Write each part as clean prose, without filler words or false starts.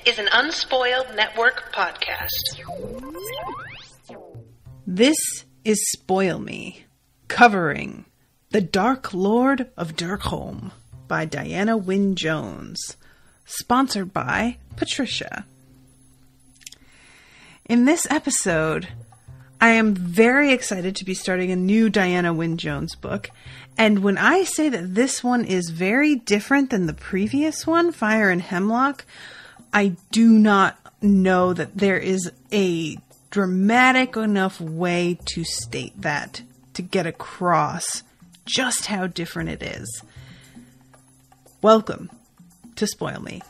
is an Unspoiled Network podcast. This is Spoil Me, covering The Dark Lord of Derkholm by Diana Wynne Jones, sponsored by Patricia. In this episode, I am very excited to be starting a new Diana Wynne Jones book, and when I say that this one is very different than the previous one, Fire and Hemlock, I do not know that there is a dramatic enough way to state that, to get across just how different it is. Welcome to Spoil Me.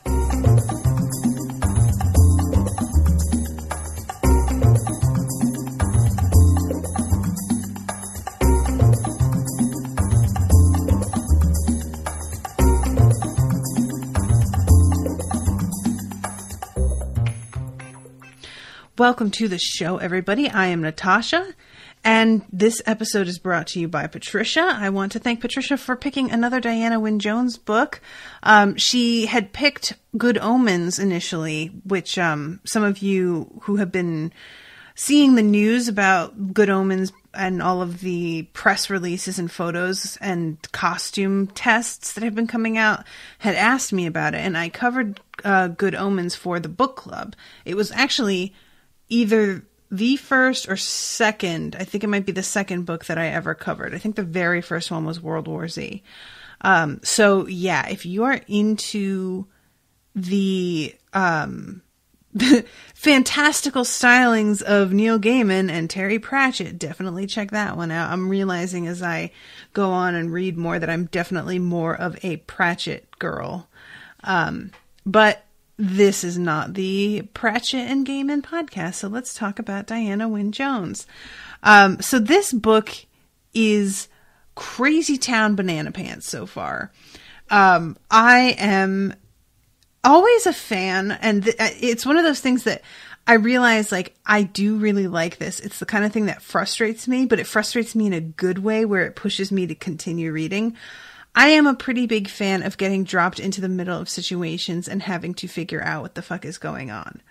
Welcome to the show, everybody. I am Natasha, and this episode is brought to you by Patricia. I want to thank Patricia for picking another Diana Wynne Jones book. She had picked Good Omens initially, which some of you who have been seeing the news about Good Omens and all of the press releases and photos and costume tests that have been coming out had asked me about it, and I covered Good Omens for the book club. It was actually either the first or second, I think it might be the second book that I ever covered. I think the very first one was World War Z. So yeah, if you are into the fantastical stylings of Neil Gaiman and Terry Pratchett, definitely check that one out. I'm realizing as I go on and read more that I'm definitely more of a Pratchett girl. But this is not the Pratchett and Gaiman podcast, so let's talk about Diana Wynne Jones. So this book is crazy town banana pants so far. I am always a fan, and it's one of those things that I realize, like, I do really like this. It's the kind of thing that frustrates me, but it frustrates me in a good way where it pushes me to continue reading. I am a pretty big fan of getting dropped into the middle of situations and having to figure out what the fuck is going on.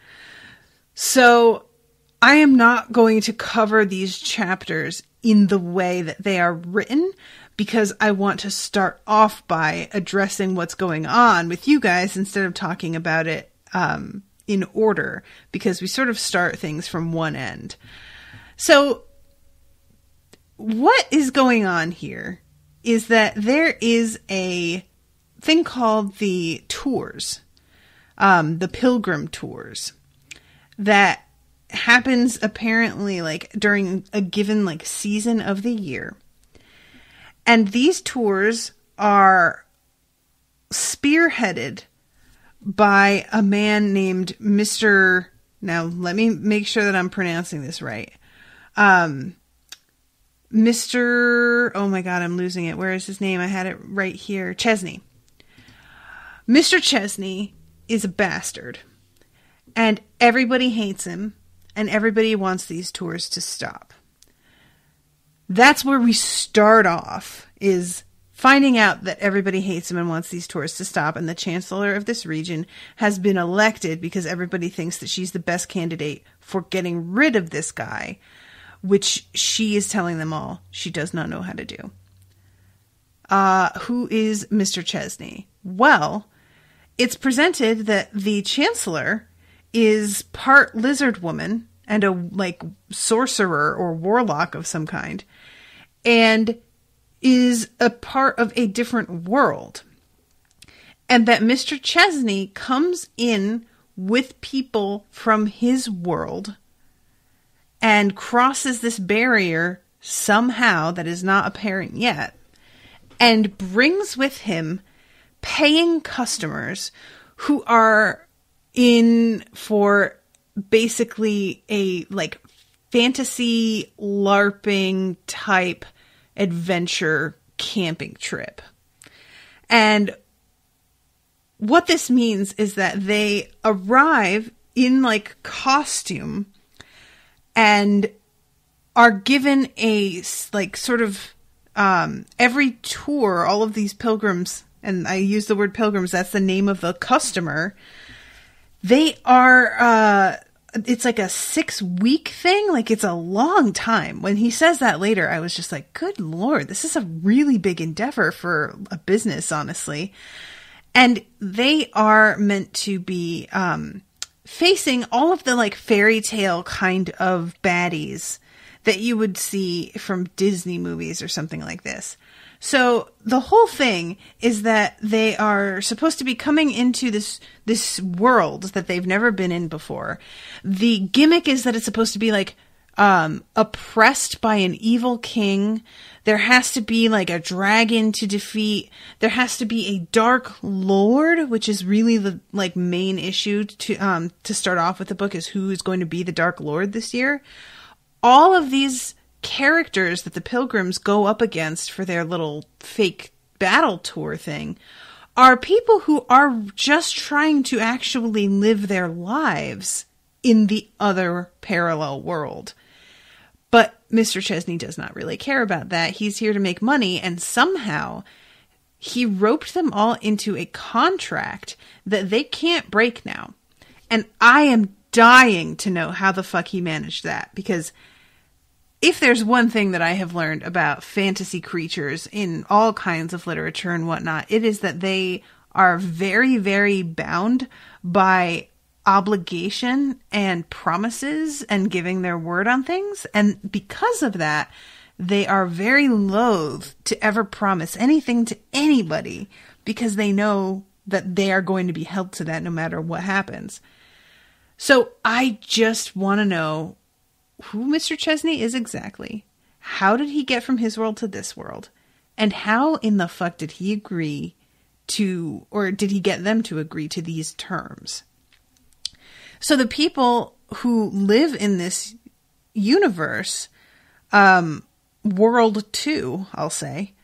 So I am not going to cover these chapters in the way that they are written because I want to start off by addressing what's going on with you guys instead of talking about it in order, because we sort of start things from one end. So what is going on here is that there is a thing called the tours, the pilgrim tours, that happens apparently like during a given like season of the year. And these tours are spearheaded by a man named Mr. Now, let me make sure that I'm pronouncing this right. Mr. Oh my God, I'm losing it. Where is his name? I had it right here. Chesney. Mr. Chesney is a bastard. And everybody hates him. And everybody wants these tours to stop. That's where we start off, is finding out that everybody hates him and wants these tours to stop. And the chancellor of this region has been elected because everybody thinks that she's the best candidate for getting rid of this guy, which she is telling them all she does not know how to do. Who is Mr. Chesney? Well, it's presented that the Chancellor is part lizard woman and a like sorcerer or warlock of some kind, and is a part of a different world. And that Mr. Chesney comes in with people from his world and crosses this barrier somehow that is not apparent yet, and brings with him paying customers who are in for basically a like fantasy LARPing type adventure camping trip. And what this means is that they arrive in like costume and are given a like sort of every tour, all of these pilgrims, and I use the word pilgrims, that's the name of the customer, They are, it's like a 6-week thing. Like, it's a long time. When he says that later, I was just like, good Lord, this is a really big endeavor for a business, honestly. And they are meant to be, facing all of the like fairy tale kind of baddies that you would see from Disney movies or something like this. So the whole thing is that they are supposed to be coming into this world that they've never been in before. The gimmick is that it's supposed to be like oppressed by an evil king. There has to be like a dragon to defeat. There has to be a Dark Lord, which is really the like main issue to start off with the book, is who is going to be the Dark Lord this year. All of these characters that the pilgrims go up against for their little fake battle tour thing are people who are just trying to actually live their lives in the other parallel world. But Mr. Chesney does not really care about that. He's here to make money, and somehow he roped them all into a contract that they can't break now. And I am dying to know how the fuck he managed that, because if there's one thing that I have learned about fantasy creatures in all kinds of literature and whatnot, it is that they are very, very bound by obligation and promises and giving their word on things. And because of that, they are very loath to ever promise anything to anybody, because they know that they are going to be held to that no matter what happens. So I just want to know who Mr. Chesney is exactly. How did he get from his world to this world? And how in the fuck did he agree to, or did he get them to agree to these terms? So the people who live in this universe, world 2, I'll say,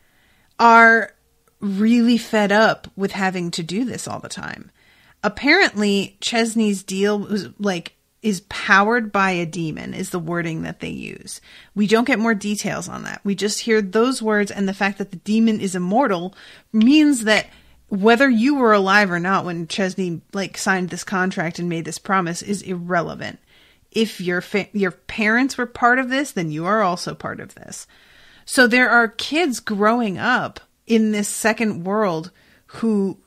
are really fed up with having to do this all the time. Apparently, Chesney's deal was like, is powered by a demon, is the wording that they use. We don't get more details on that. We just hear those words, and the fact that the demon is immortal means that whether you were alive or not when Chesney like signed this contract and made this promise is irrelevant. If your parents were part of this, then you are also part of this. So there are kids growing up in this second world who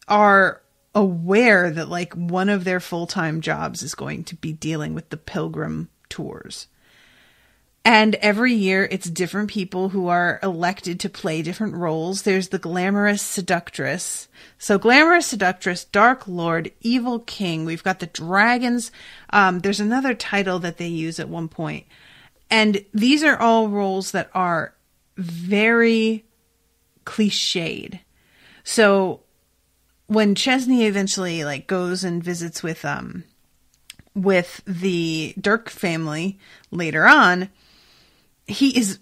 are aware that like one of their full-time jobs is going to be dealing with the pilgrim tours. And every year it's different people who are elected to play different roles. There's the glamorous seductress. So glamorous seductress, Dark Lord, evil king. We've got the dragons. There's another title that they use at one point. And these are all roles that are very cliched. So when Chesney eventually like goes and visits with the Dirk family later on, he is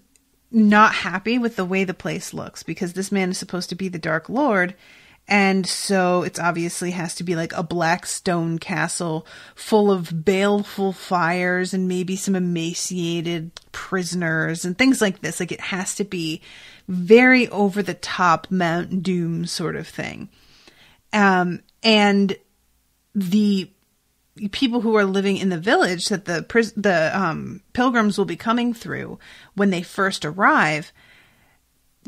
not happy with the way the place looks, because this man is supposed to be the Dark Lord. And so it's obviously has to be like a black stone castle full of baleful fires and maybe some emaciated prisoners and things like this. Like it has to be very over the top Mount Doom sort of thing. And the people who are living in the village that the pilgrims will be coming through when they first arrive,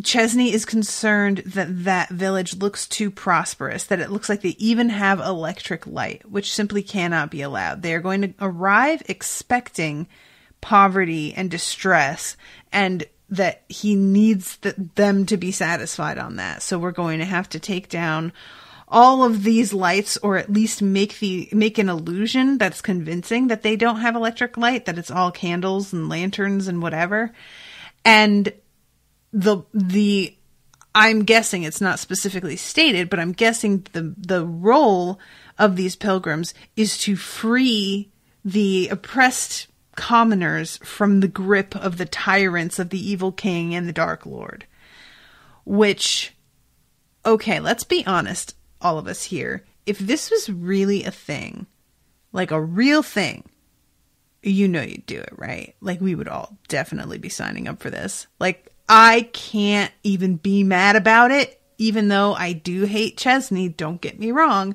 Chesney is concerned that that village looks too prosperous, that it looks like they even have electric light, which simply cannot be allowed. They are going to arrive expecting poverty and distress, and that he needs them to be satisfied on that. So we're going to have to take down all of these lights, or at least make an illusion that's convincing that they don't have electric light, that it's all candles and lanterns and whatever. And I'm guessing it's not specifically stated, but I'm guessing the role of these pilgrims is to free the oppressed commoners from the grip of the tyrants of the evil king and the Dark Lord. Which, okay, let's be honest, all of us here. If this was really a thing, like a real thing, you know you'd do it, right? Like we would all definitely be signing up for this. Like I can't even be mad about it, even though I do hate Chesney, don't get me wrong.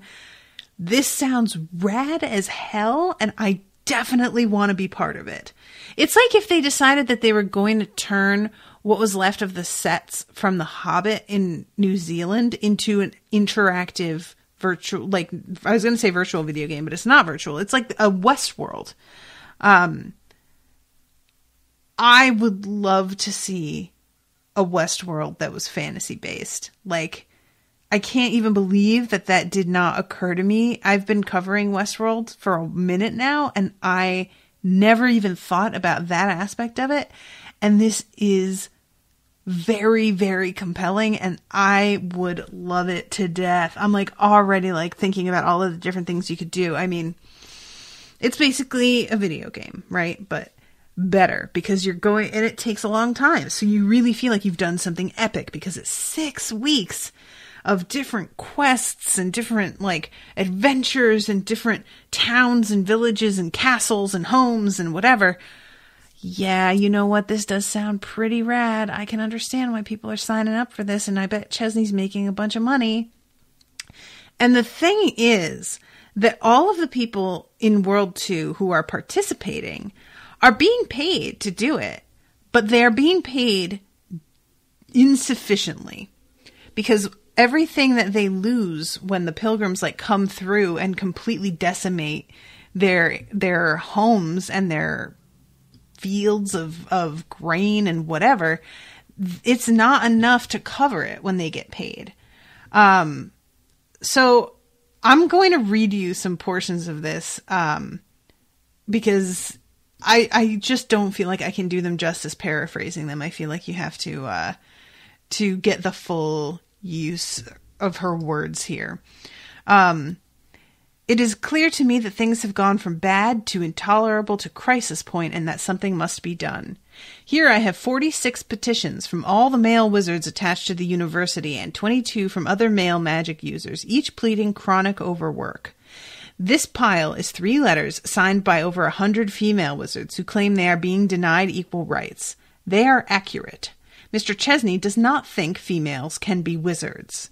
This sounds rad as hell, and I definitely want to be part of it. It's like if they decided that they were going to turn what was left of the sets from The Hobbit in New Zealand into an interactive virtual, like, I was going to say virtual video game, but it's not virtual. It's like a Westworld. I would love to see a Westworld that was fantasy based. Like, I can't even believe that did not occur to me. I've been covering Westworld for a minute now, and I never even thought about that aspect of it. And this is very, very compelling, and I would love it to death. I'm like already like thinking about all of the different things you could do. I mean, it's basically a video game, right? But better, because you're going, and it takes a long time. So you really feel like you've done something epic, because it's 6 weeks of different quests and different like adventures and different towns and villages and castles and homes and whatever. Yeah, you know what? This does sound pretty rad. I can understand why people are signing up for this, and I bet Chesney's making a bunch of money. And the thing is that all of the people in World 2 who are participating are being paid to do it, but they're being paid insufficiently, because everything that they lose when the pilgrims like come through and completely decimate their homes and their fields of grain and whatever, it's not enough to cover it when they get paid. So I'm going to read you some portions of this, because I just don't feel like I can do them justice paraphrasing them. I feel like you have to get the full use of her words here. It is clear to me that things have gone from bad to intolerable to crisis point, and that something must be done. Here I have 46 petitions from all the male wizards attached to the university and 22 from other male magic users, each pleading chronic overwork. This pile is 3 letters signed by over 100 female wizards who claim they are being denied equal rights. They are accurate. Mr. Chesney does not think females can be wizards.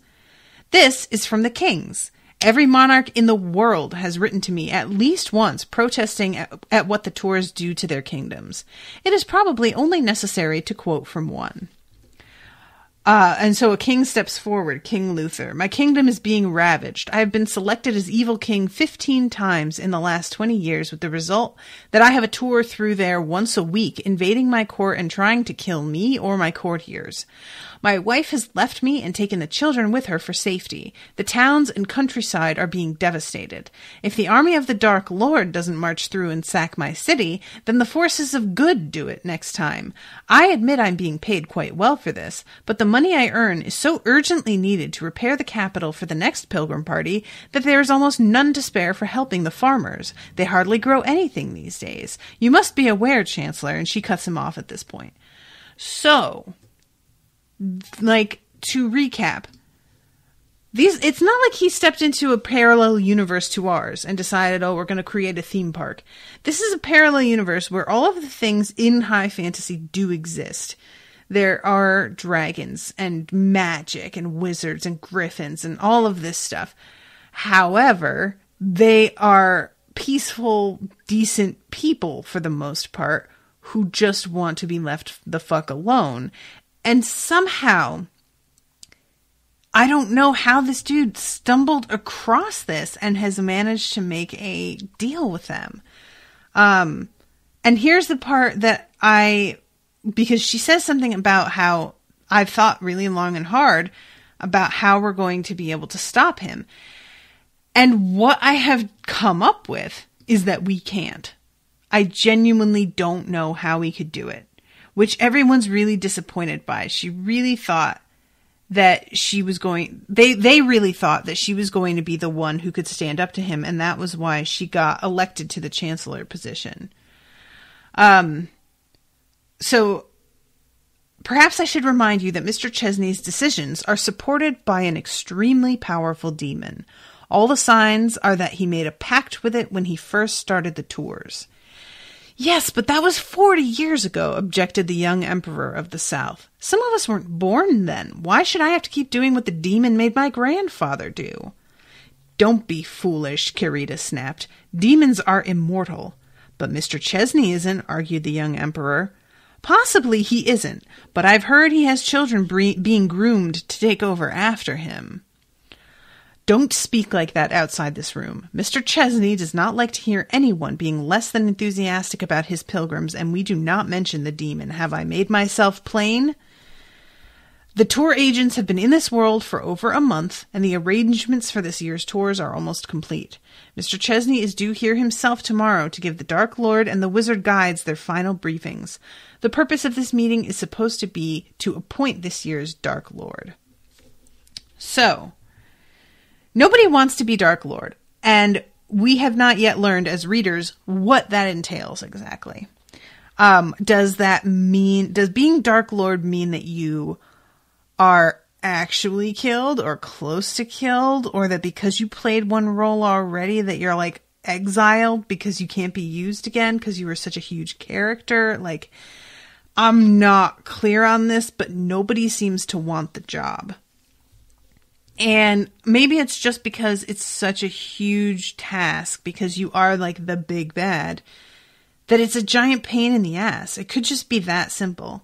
This is from the kings. Every monarch in the world has written to me at least once protesting at what the tours do to their kingdoms. It is probably only necessary to quote from one. And so a king steps forward, King Luther. My kingdom is being ravaged. I have been selected as evil king 15 times in the last 20 years, with the result that I have a tour through there once a week, invading my court and trying to kill me or my courtiers. My wife has left me and taken the children with her for safety. The towns and countryside are being devastated. If the army of the Dark Lord doesn't march through and sack my city, then the forces of good do it next time. I admit I'm being paid quite well for this, but the money I earn is so urgently needed to repair the capital for the next pilgrim party that there is almost none to spare for helping the farmers. They hardly grow anything these days. You must be aware, Chancellor, and she cuts him off at this point. So, like, to recap, it's not like he stepped into a parallel universe to ours and decided, oh, we're going to create a theme park. This is a parallel universe where all of the things in high fantasy do exist. There are dragons and magic and wizards and griffins and all of this stuff. However, they are peaceful, decent people for the most part who just want to be left the fuck alone. And somehow, I don't know how this dude stumbled across this and has managed to make a deal with them. And here's the part that because she says something about how I've thought really long and hard about how we're going to be able to stop him. And what I have come up with is that we can't. I genuinely don't know how we could do it, which everyone's really disappointed by. She really thought that she was they really thought that she was going to be the one who could stand up to him, and that was why she got elected to the chancellor position. So perhaps I should remind you that Mr. Chesney's decisions are supported by an extremely powerful demon. All the signs are that he made a pact with it when he first started the tours. Yes, but that was 40 years ago, objected the young emperor of the South. Some of us weren't born then. Why should I have to keep doing what the demon made my grandfather do? Don't be foolish, Kirita snapped. Demons are immortal. But Mr. Chesney isn't, argued the young emperor. Possibly he isn't, but I've heard he has children being groomed to take over after him. Don't speak like that outside this room. Mr. Chesney does not like to hear anyone being less than enthusiastic about his pilgrims, and we do not mention the demon. Have I made myself plain? The tour agents have been in this world for over a month, and the arrangements for this year's tours are almost complete. Mr. Chesney is due here himself tomorrow to give the Dark Lord and the Wizard Guides their final briefings. The purpose of this meeting is supposed to be to appoint this year's Dark Lord. So, nobody wants to be Dark Lord, and we have not yet learned as readers what that entails exactly. Does being Dark Lord mean that you are actually killed or close to killed, or that because you played one role already that you're like exiled because you can't be used again because you were such a huge character? Like, I'm not clear on this, but nobody seems to want the job. And maybe it's just because it's such a huge task, because you are like the big bad, that it's a giant pain in the ass. It could just be that simple.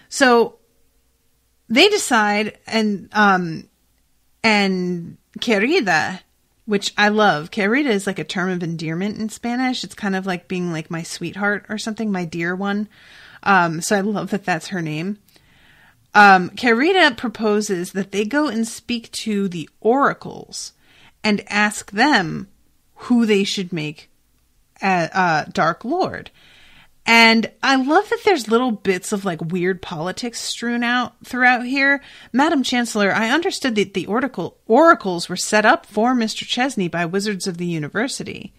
So they decide, and querida, which I love. Querida is like a term of endearment in Spanish. It's kind of like being like my sweetheart or something, my dear one. So I love that that's her name. Querida proposes that they go and speak to the oracles and ask them who they should make Dark Lord. And I love that there's little bits of like weird politics strewn out throughout here. Madam Chancellor, I understood that the oracles were set up for Mr. Chesney by wizards of the university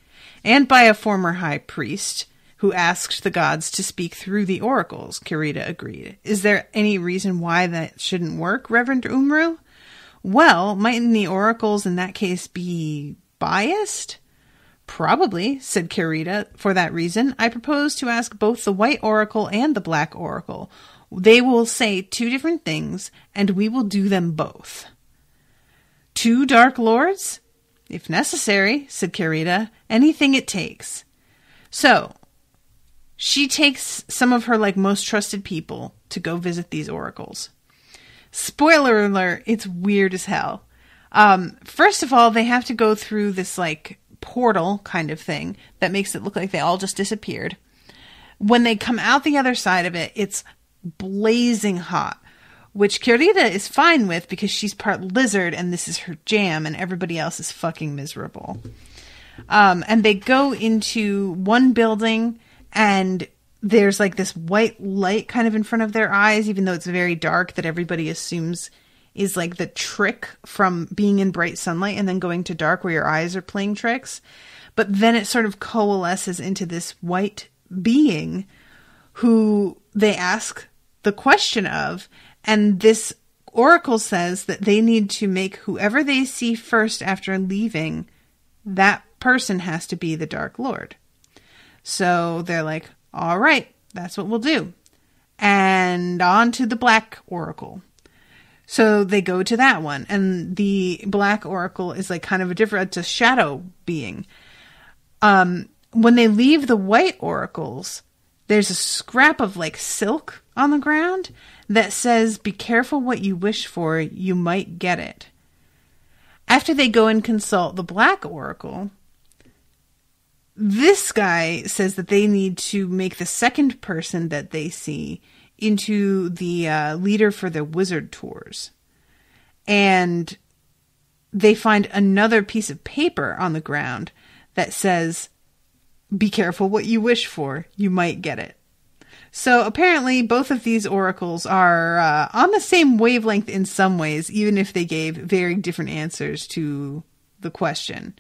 and by a former high priest who asked the gods to speak through the oracles, Querida agreed. Is there any reason why that shouldn't work, Reverend Umru? Well, mightn't the oracles in that case be biased? Probably, said Querida. For that reason, I propose to ask both the White Oracle and the Black Oracle. They will say two different things, and we will do them both. 2 Dark Lords? If necessary, said Querida. Anything it takes. So, she takes some of her like most trusted people to go visit these oracles. Spoiler alert, it's weird as hell. First of all, they have to go through this like portal kind of thing that makes it look like they all just disappeared. When they come out the other side of it, it's blazing hot, which Querida is fine with because she's part lizard and this is her jam, and everybody else is fucking miserable. And they go into one building, and there's like this white light kind of in front of their eyes, even though it's very dark, that everybody assumes is like the trick from being in bright sunlight and then going to dark where your eyes are playing tricks. But then it sort of coalesces into this white being who they ask the question of. And this oracle says that they need to make whoever they see first after leaving, that person has to be the Dark Lord. So they're like, all right, that's what we'll do. And on to the Black Oracle. So they go to that one, and the Black Oracle is like kind of it's a shadow being. When they leave the White Oracles, there's a scrap of like silk on the ground that says, be careful what you wish for, you might get it. After they go and consult the Black Oracle, this guy says that they need to make the second person that they see into the leader for the wizard tours. And they find another piece of paper on the ground that says, be careful what you wish for, you might get it. So apparently both of these oracles are on the same wavelength in some ways, even if they gave very different answers to the question.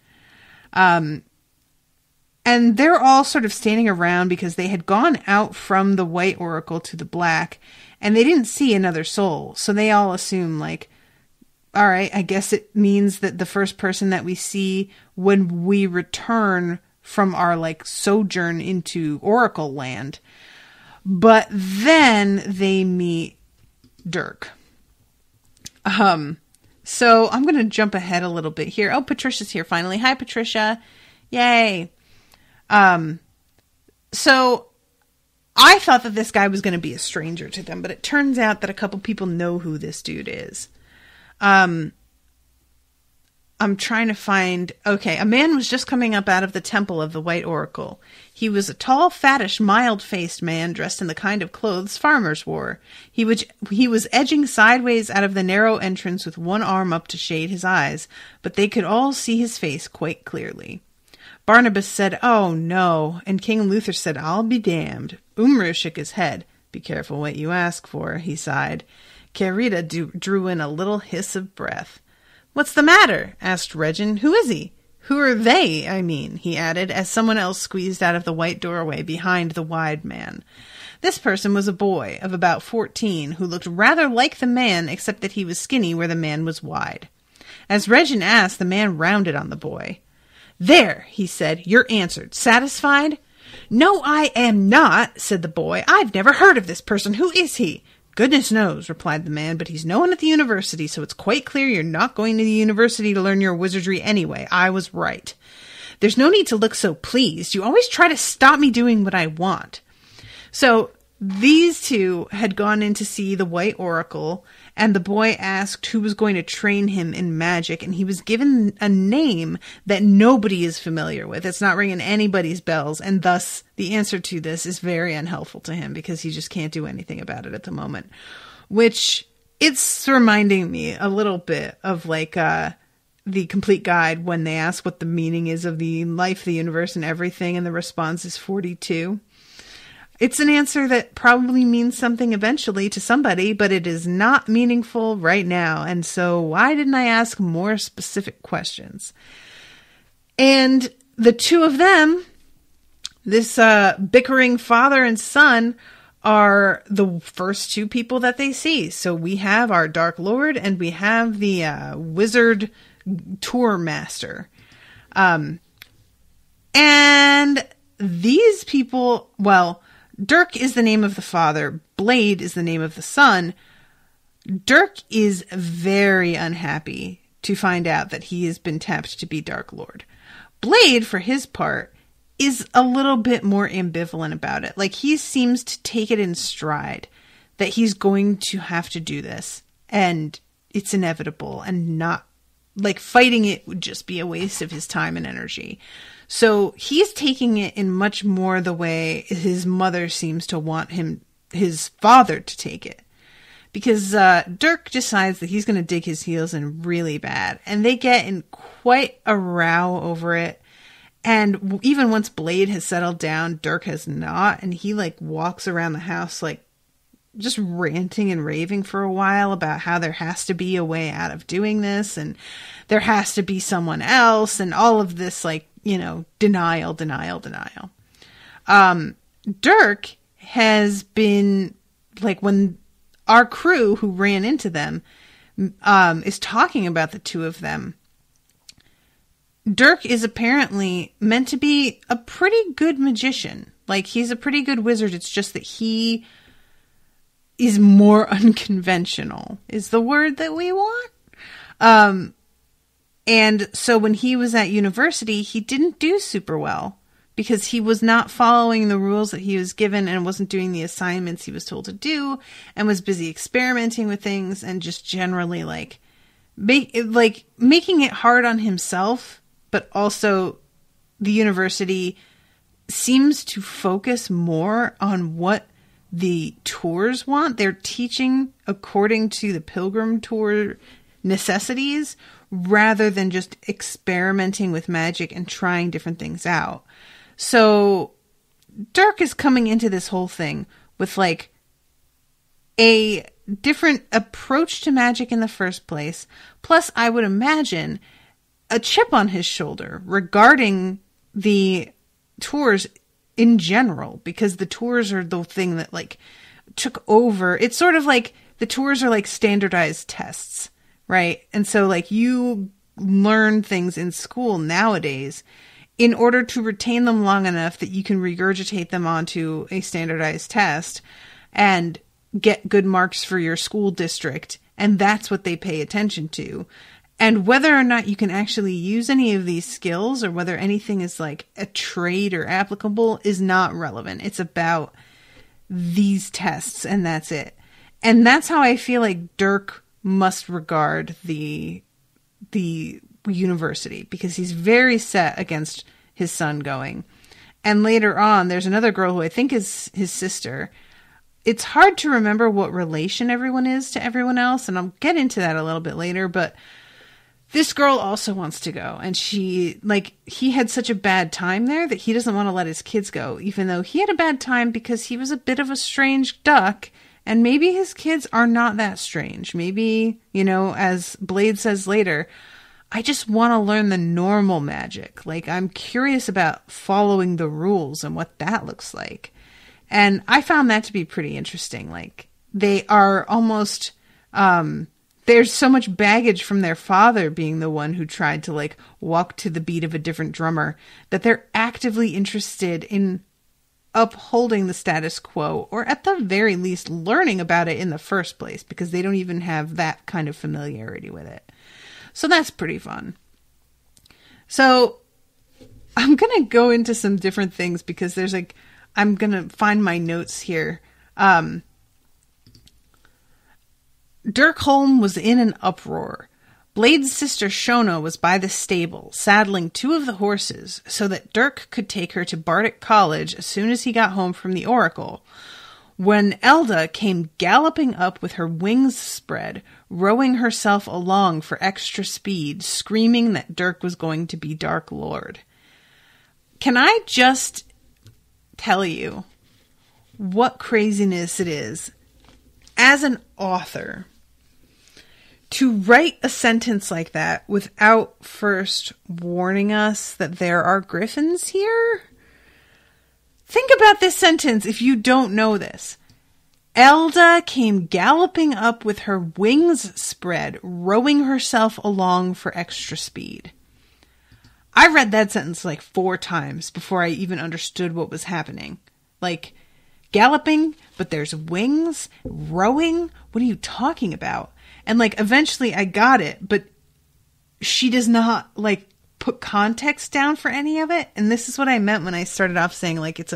And they're all sort of standing around because they had gone out from the White Oracle to the Black, and they didn't see another soul. So they all assume, like, all right, I guess it means that the first person that we see when we return from our, like, sojourn into Oracle Land. But then they meet Dirk. So I'm going to jump ahead a little bit here. Oh, Patricia's here finally. Hi, Patricia. Yay. So I thought that this guy was going to be a stranger to them, but it turns out that a couple people know who this dude is. I'm trying to find... Okay, a man was just coming up out of the temple of the White Oracle. He was a tall, fattish, mild-faced man dressed in the kind of clothes farmers wore. He was edging sideways out of the narrow entrance with one arm up to shade his eyes, but they could all see his face quite clearly. Barnabas said, "Oh, no," and King Luther said, "I'll be damned." Umru shook his head. "Be careful what you ask for," he sighed. Carita drew in a little hiss of breath. "What's the matter?" asked Regin. "Who is he? Who are they, I mean," he added, as someone else squeezed out of the white doorway behind the wide man. This person was a boy of about 14 who looked rather like the man, except that he was skinny where the man was wide. As Regin asked, the man rounded on the boy. "There," he said, "you're answered. Satisfied?" "No, I am not," said the boy. "I've never heard of this person. Who is he?" "Goodness knows," replied the man, "but he's known at the university, so it's quite clear you're not going to the university to learn your wizardry anyway. I was right." "There's no need to look so pleased. You always try to stop me doing what I want." So these two had gone in to see the White Oracle, and the boy asked who was going to train him in magic, and he was given a name that nobody is familiar with. It's not ringing anybody's bells, and thus the answer to this is very unhelpful to him because he just can't do anything about it at the moment. Which, it's reminding me a little bit of like the Complete Guide when they ask what the meaning is of the life, the universe, and everything, and the response is 42. It's an answer that probably means something eventually to somebody, but it is not meaningful right now. And so why didn't I ask more specific questions? And the two of them, this bickering father and son, are the first two people that they see. So we have our Dark Lord and we have the wizard tour master. And these people, well... Dirk is the name of the father. Blade is the name of the son. Dirk is very unhappy to find out that he has been tapped to be Dark Lord. Blade, for his part, is a little bit more ambivalent about it. Like, he seems to take it in stride that he's going to have to do this. And it's inevitable and not, like, fighting it would just be a waste of his time and energy. So he's taking it in much more the way his mother seems to want his father to take it. Because Dirk decides that he's going to dig his heels in really bad. And they get in quite a row over it. And even once Blade has settled down, Dirk has not. And he like walks around the house like just ranting and raving for a while about how there has to be a way out of doing this. And there has to be someone else. And all of this like, you know, denial. Dirk has been, like, when our crew who ran into them is talking about the two of them, Dirk is apparently meant to be a pretty good magician. Like, he's a pretty good wizard. It's just that he is more unconventional, is the word that we want. And so when he was at university, he didn't do super well because he was not following the rules that he was given and wasn't doing the assignments he was told to do and was busy experimenting with things and just generally like making it hard on himself. But also the university seems to focus more on what the tours want. They're teaching according to the pilgrim tour necessities rather than just experimenting with magic and trying different things out. So Dirk is coming into this whole thing with like a different approach to magic in the first place. Plus, I would imagine a chip on his shoulder regarding the tours in general, because the tours are the thing that like took over. It's sort of like the tours are like standardized tests. Right. And so like you learn things in school nowadays in order to retain them long enough that you can regurgitate them onto a standardized test and get good marks for your school district And that's what they pay attention to. And whether or not you can actually use any of these skills or whether anything is like a trait or applicable is not relevant. It's about these tests and that's it. And that's how I feel like Dirk must regard the university, because he's very set against his son going. And later on, there's another girl who I think is his sister. It's hard to remember what relation everyone is to everyone else, and I'll get into that a little bit later, but this girl also wants to go, and he had such a bad time there that he doesn't want to let his kids go, even though he had a bad time because he was a bit of a strange duck, and maybe his kids are not that strange. Maybe, as Blade says later, I just want to learn the normal magic. Like, I'm curious about following the rules and what that looks like. And I found that to be pretty interesting. Like, they are almost, there's so much baggage from their father being the one who tried to walk to the beat of a different drummer that they're actively interested in upholding the status quo, or at the very least learning about it in the first place, because they don't even have that kind of familiarity with it. So that's pretty fun. So I'm going to go into some different things because there's I'm going to find my notes here. Derkholm was in an uproar. Blade's sister Shona was by the stable, saddling 2 of the horses so that Dirk could take her to Bardic College as soon as he got home from the Oracle, when Elda came galloping up with her wings spread, rowing herself along for extra speed, screaming that Dirk was going to be Dark Lord. Can I just tell you what craziness it is as an author to write a sentence like that without first warning us that there are griffins here? Think about this sentence if you don't know this. Elda came galloping up with her wings spread, rowing herself along for extra speed. I read that sentence 4 times before I even understood what was happening. Galloping, but there's wings, rowing? What are you talking about? And eventually I got it, but she does not put context down for any of it. And this is what I meant when I started off saying it's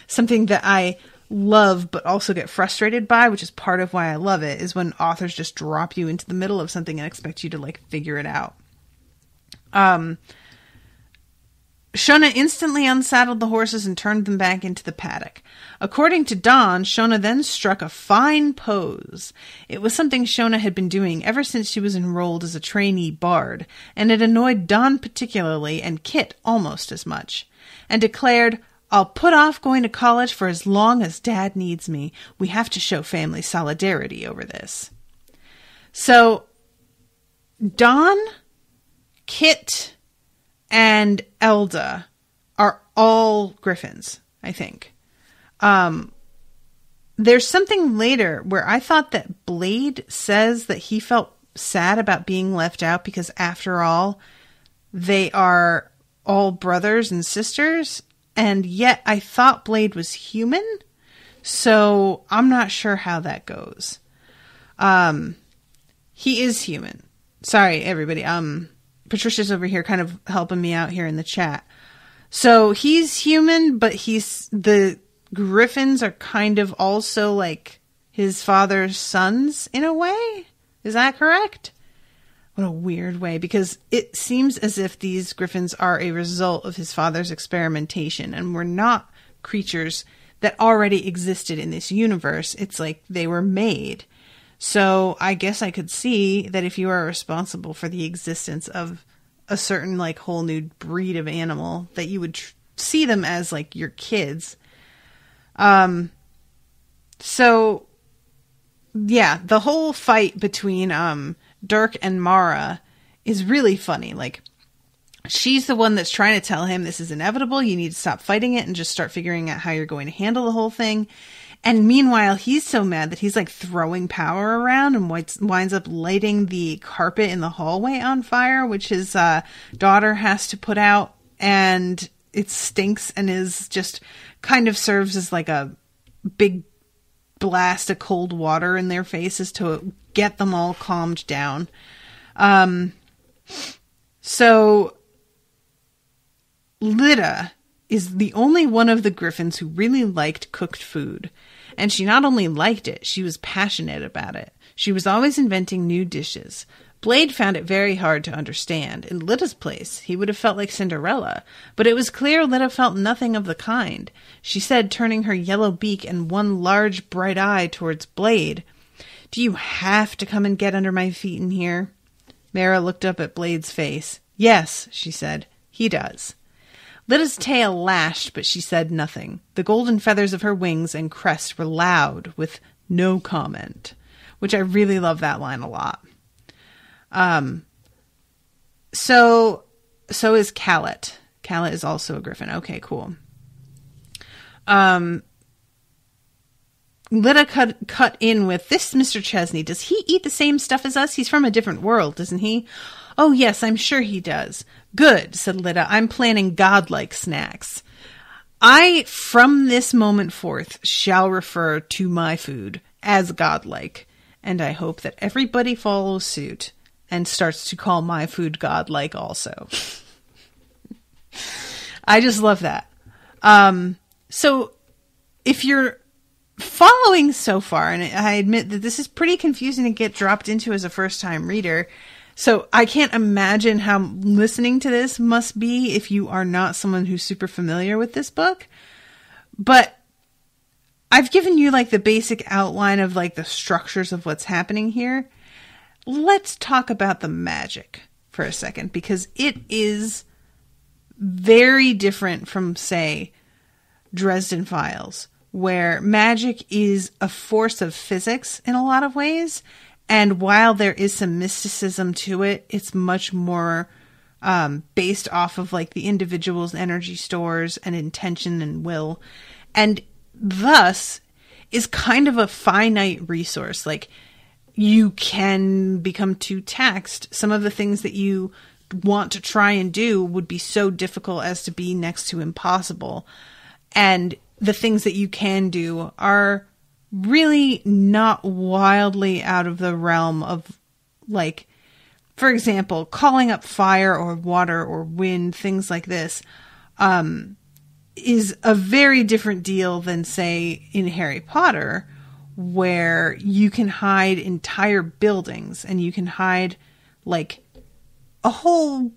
something that I love but also get frustrated by, which is part of why I love it, is when authors just drop you into the middle of something and expect you to figure it out. Shona instantly unsaddled the horses and turned them back into the paddock. According to Dawn, Shona then struck a fine pose. It was something Shona had been doing ever since she was enrolled as a trainee bard, and it annoyed Dawn particularly and Kit almost as much, and declared, "I'll put off going to college for as long as Dad needs me. We have to show family solidarity over this." So, Dawn, Kit, and Elda are all griffins, I think. There's something later where I thought that Blade says that he felt sad about being left out because, after all, they are all brothers and sisters, and yet I thought Blade was human, so I'm not sure how that goes. He is human. Sorry, everybody. Patricia's over here kind of helping me out here in the chat. So he's human, but the griffins are kind of also his father's sons in a way. Is that correct? What a weird way, because it seems as if these griffins are a result of his father's experimentation and were not creatures that already existed in this universe. It's they were made. So I guess I could see that if you are responsible for the existence of a certain whole new breed of animal, that you would see them as your kids. So yeah, the whole fight between Dirk and Mara is really funny. She's the one that's trying to tell him this is inevitable. You need to stop fighting it and just start figuring out how you're going to handle the whole thing. And meanwhile, he's so mad that he's throwing power around and winds up lighting the carpet in the hallway on fire, which his daughter has to put out. And it stinks and is just kind of serves as a big blast of cold water in their faces to get them all calmed down. So Lyta is the only one of the griffins who really liked cooked food. And she not only liked it, she was passionate about it. She was always inventing new dishes. Blade found it very hard to understand. In Lyta's place, he would have felt like Cinderella, but it was clear Lyta felt nothing of the kind. She said, turning her yellow beak and one large bright eye towards Blade, "Do you have to come and get under my feet in here?" Mara looked up at Blade's face. "Yes," she said, "he does." Lyta's tail lashed, but she said nothing. The golden feathers of her wings and crest were loud with no comment, which I really love that line a lot. So is Callet. Callet is also a griffin. Okay, cool. Lyta cut in with, "This Mr. Chesney, does he eat the same stuff as us? He's from a different world, doesn't he?" "Oh, yes, I'm sure he does." "Good," said Lyta. "I'm planning godlike snacks. I, from this moment forth, shall refer to my food as godlike, and I hope that everybody follows suit and starts to call my food godlike also." I just love that. So if you're following so far, and I admit that this is pretty confusing to get dropped into as a first-time reader, so I can't imagine how listening to this must be if you are not someone who's super familiar with this book. But I've given you like the basic outline of like the structures of what's happening here. Let's talk about the magic for a second, because it is very different from, say, Dresden Files, where magic is a force of physics in a lot of ways. And while there is some mysticism to it, it's much more based off of like the individual's energy stores and intention and will. And thus is kind of a finite resource. Like, you can become too taxed. Some of the things that you want to try and do would be so difficult as to be next to impossible. And the things that you can do are really not wildly out of the realm of, like, for example, calling up fire or water or wind, things like this, is a very different deal than, say, in Harry Potter, where you can hide entire buildings and you can hide like a whole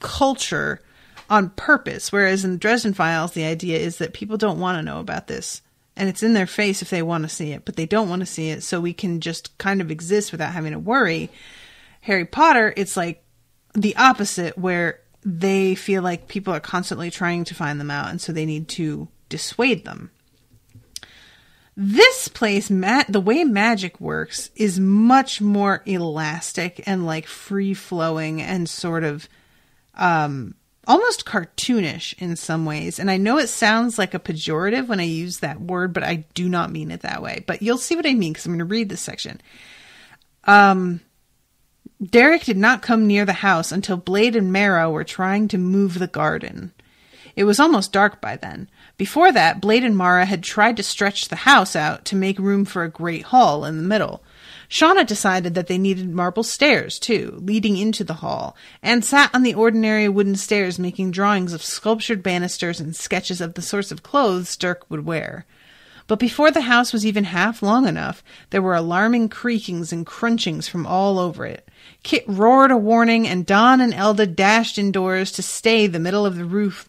culture on purpose. Whereas in the Dresden Files, the idea is that people don't want to know about this, and it's in their face if they want to see it, but they don't want to see it, so we can just kind of exist without having to worry. Harry Potter, it's like the opposite, where they feel like people are constantly trying to find them out, and so they need to dissuade them. This place, the way magic works is much more elastic and like free-flowing and sort of almost cartoonish in some ways. And I know it sounds like a pejorative when I use that word, but I do not mean it that way. But you'll see what I mean, because I'm going to read this section. Derek did not come near the house until Blade and Mara were trying to move the garden. It was almost dark by then. Before that, Blade and Mara had tried to stretch the house out to make room for a great hall in the middle. Shauna decided that they needed marble stairs, too, leading into the hall, and sat on the ordinary wooden stairs making drawings of sculptured banisters and sketches of the sorts of clothes Dirk would wear. But before the house was even half long enough, there were alarming creakings and crunchings from all over it. Kit roared a warning, and Don and Elda dashed indoors to say the middle of the roof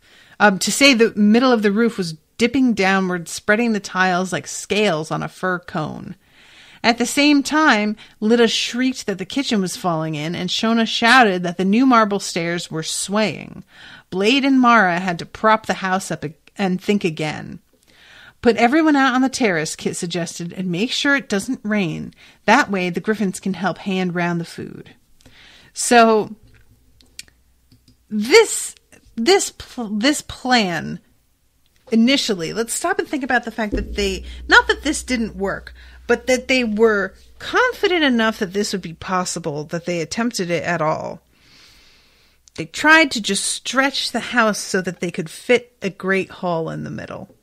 was dipping downward, spreading the tiles like scales on a fir cone. At the same time, Lyta shrieked that the kitchen was falling in, and Shona shouted that the new marble stairs were swaying. Blade and Mara had to prop the house up and think again. Put everyone out on the terrace, Kit suggested, and make sure it doesn't rain. That way the Griffins can help hand round the food. So, this plan, initially, let's stop and think about the fact that not that this didn't work, but that they were confident enough that this would be possible, that they attempted it at all. They tried to just stretch the house so that they could fit a great hall in the middle.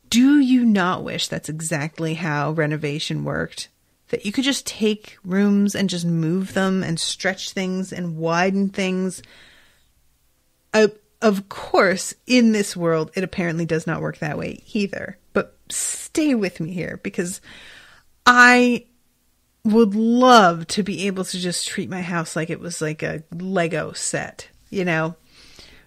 do you not wish that's exactly how renovation worked? That you could just take rooms and just move them and stretch things and widen things. Of course, in this world, it apparently does not work that way either. But stay with me here, because I would love to be able to just treat my house like it was like a Lego set, you know?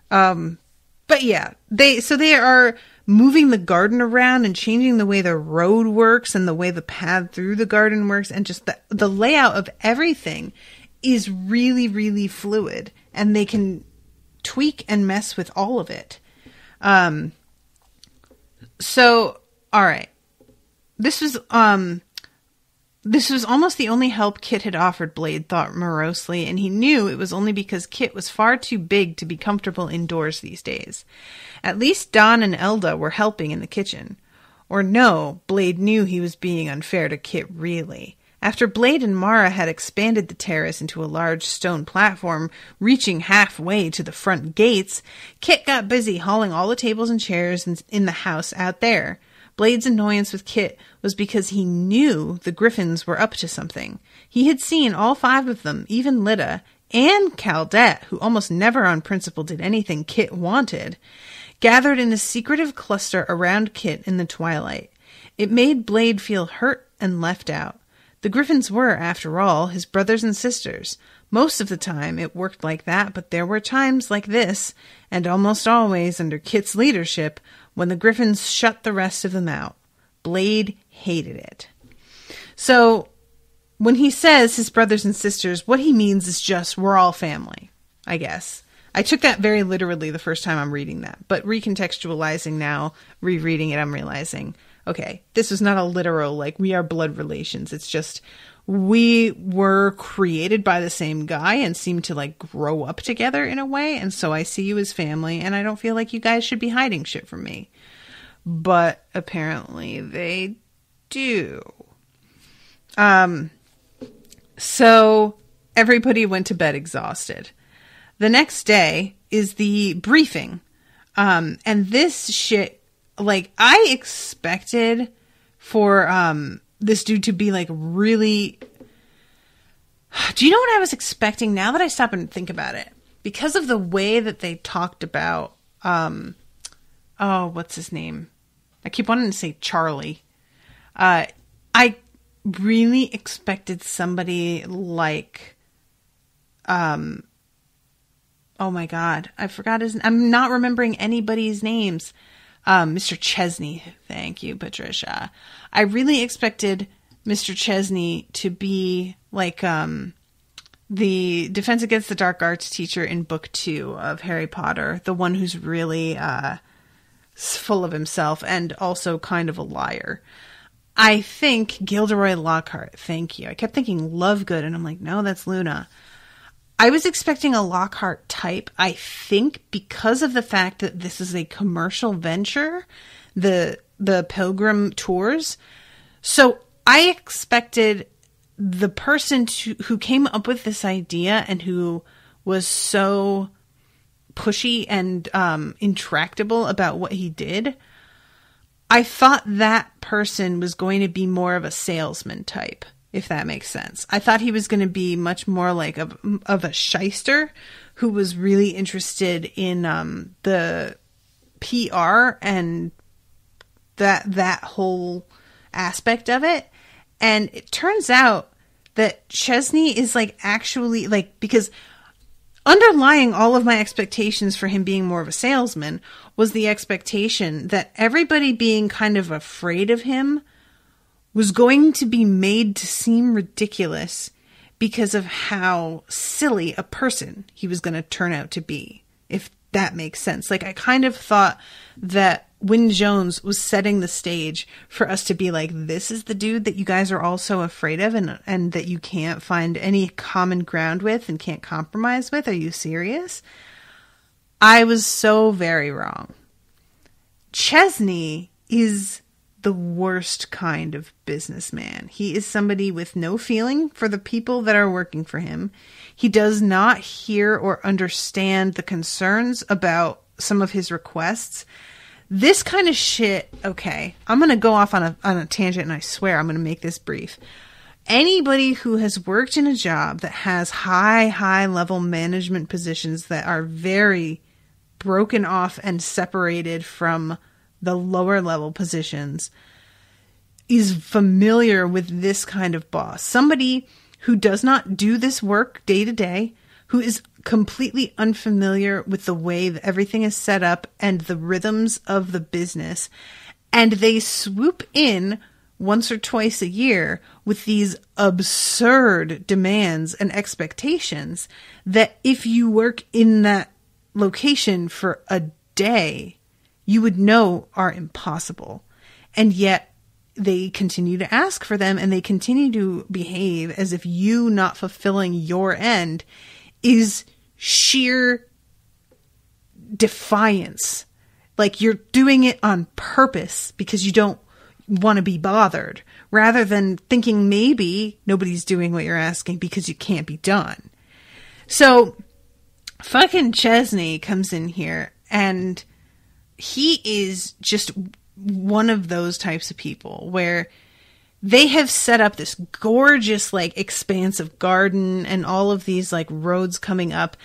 But yeah, they are moving the garden around and changing the way the road works and the way the path through the garden works, and just the layout of everything is really, really fluid, and they can tweak and mess with all of it. So, all right. This was almost the only help Kit had offered, Blade thought morosely, and he knew it was only because Kit was far too big to be comfortable indoors these days. At least Don and Elda were helping in the kitchen. Or no, Blade knew he was being unfair to Kit, really. After Blade and Mara had expanded the terrace into a large stone platform reaching halfway to the front gates, Kit got busy hauling all the tables and chairs in the house out there. Blade's annoyance with Kit was because he knew the Griffins were up to something. He had seen all 5 of them, even Lyta, and Caldette, who almost never on principle did anything Kit wanted, gathered in a secretive cluster around Kit in the twilight. It made Blade feel hurt and left out. The Griffins were, after all, his brothers and sisters. Most of the time it worked like that, but there were times like this, and almost always under Kit's leadership, when the Griffins shut the rest of them out. Blade hated it. So, when he says his brothers and sisters, what he means is just, we're all family, I guess. I took that very literally the first time I'm reading that, but recontextualizing now, rereading it, I'm realizing, okay, this was not a literal, like, we are blood relations. It's just, we were created by the same guy and seem to, like, grow up together in a way, and so I see you as family, and I don't feel like you guys should be hiding shit from me. But apparently they do. So everybody went to bed exhausted. The next day is the briefing. And this shit, like, I expected for this dude to be, like, really... Do you know what I was expecting now that I stop and think about it? Because of the way that they talked about... what's his name? I keep wanting to say Charlie. I really expected somebody like... oh my God, I forgot his... I'm not remembering anybody's names. Mr. Chesney. Thank you, Patricia. I really expected Mr. Chesney to be like the Defense Against the Dark Arts teacher in book 2 of Harry Potter. The one who's really full of himself and also kind of a liar. I think Gilderoy Lockhart. Thank you. I kept thinking Lovegood, and I'm like, no, that's Luna. I was expecting a Lockhart type, I think, because of the fact that this is a commercial venture, the Pilgrim tours. So I expected the person who came up with this idea and who was so pushy and intractable about what he did, I thought that person was going to be more of a salesman type, if that makes sense. I thought he was going to be much more like of a shyster who was really interested in the PR and that whole aspect of it. And it turns out that Chesney is like actually like, because underlying all of my expectations for him being more of a salesman was the expectation that everybody being kind of afraid of him was going to be made to seem ridiculous because of how silly a person he was going to turn out to be, if that makes sense. Like, I kind of thought that Wynne Jones was setting the stage for us to be like, this is the dude that you guys are all so afraid of and that you can't find any common ground with and can't compromise with. Are you serious? I was so very wrong. Chesney is the worst kind of businessman. He is somebody with no feeling for the people that are working for him. He does not hear or understand the concerns about some of his requests This kind of shit, okay, I'm going to go off on a tangent, and I swear I'm going to make this brief. Anybody who has worked in a job that has high level management positions that are very broken off and separated from the lower level positions is familiar with this kind of boss. Somebody who does not do this work day to day, who is completely unfamiliar with the way that everything is set up and the rhythms of the business. And they swoop in once or twice a year with these absurd demands and expectations that if you work in that location for a day, you would know are impossible. And yet they continue to ask for them, and they continue to behave as if you not fulfilling your end is sheer defiance. Like you're doing it on purpose because you don't want to be bothered, rather than thinking maybe nobody's doing what you're asking because you can't be done. So fucking Chesney comes in here, and he is just one of those types of people where they have set up this gorgeous, like, expansive garden and all of these, like, roads coming up.